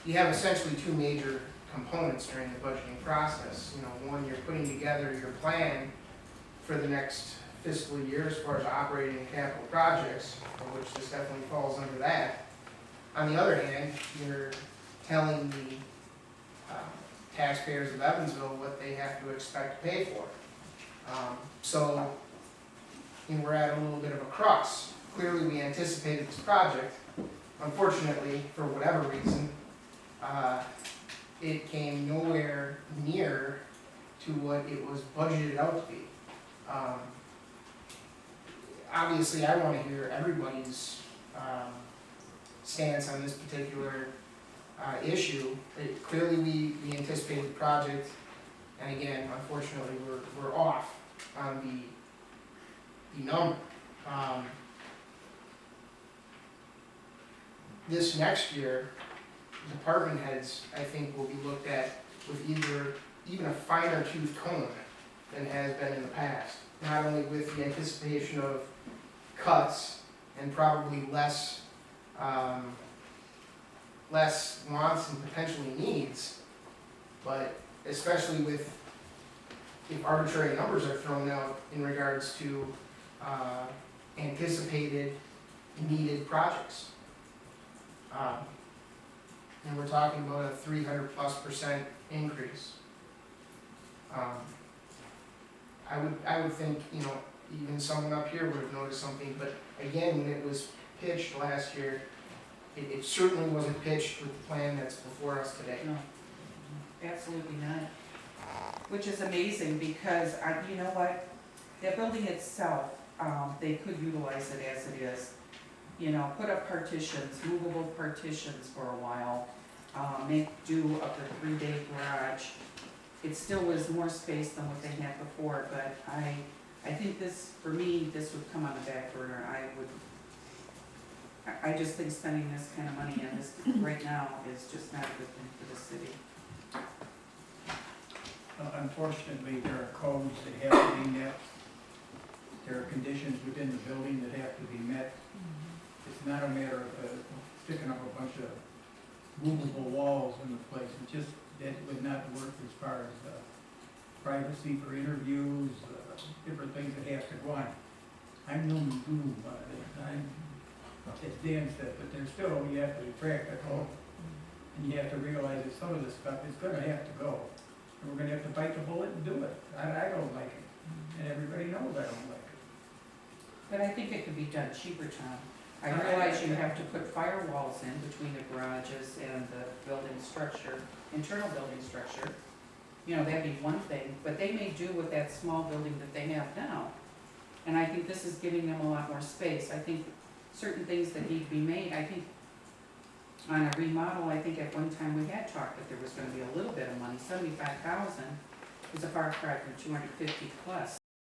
you have essentially two major components during the budgeting process. You know, one, you're putting together your plan for the next fiscal year as far as operating and capital projects, of which this definitely falls under that. On the other hand, you're telling the taxpayers of Evansville what they have to expect to pay for. So, you know, we're at a little bit of a crux. Clearly, we anticipated this project. Unfortunately, for whatever reason, it came nowhere near to what it was budgeted out to be. Obviously, I want to hear everybody's stance on this particular issue. Clearly, we anticipated the project, and again, unfortunately, we're off on the number. This next year, department heads, I think, will be looked at with even a finer tooth comb than has been in the past. Not only with the anticipation of cuts and probably less wants and potentially needs, but especially with if arbitrary numbers are thrown out in regards to anticipated needed projects. And we're talking about a 300+% increase. I would think, you know, even someone up here would have noticed something, but again, when it was pitched last year, it certainly wasn't pitched with the plan that's before us today. No, absolutely not. Which is amazing because, you know what, that building itself, they could utilize it as it is. You know, put up partitions, movable partitions for a while, make do of the 3-day garage. It still was more space than what they had before, but I think this, for me, this would come on the back burner. I just think spending this kind of money on this right now is just not a good thing for the city. Unfortunately, there are codes that have to be met. There are conditions within the building that have to be met. It's not a matter of sticking up a bunch of movable walls in the place. It just, that would not work as far as privacy for interviews, different things that have to go on. I'm no guru, as Dan said, but there's still, you have to attract a home. And you have to realize that some of this stuff is gonna have to go. And we're gonna have to bite the bullet and do it. I don't like it, and everybody knows I don't like it. But I think it could be done cheaper, Tom. I realize you have to put firewalls in between the garages and the building structure, internal building structure. You know, that'd be one thing, but they may do with that small building that they have now. And I think this is giving them a lot more space. I think certain things that need to be made, I think on a remodel, I think at one time we had talked that there was gonna be a little bit of money. 75,000 is a far cry from 250 plus.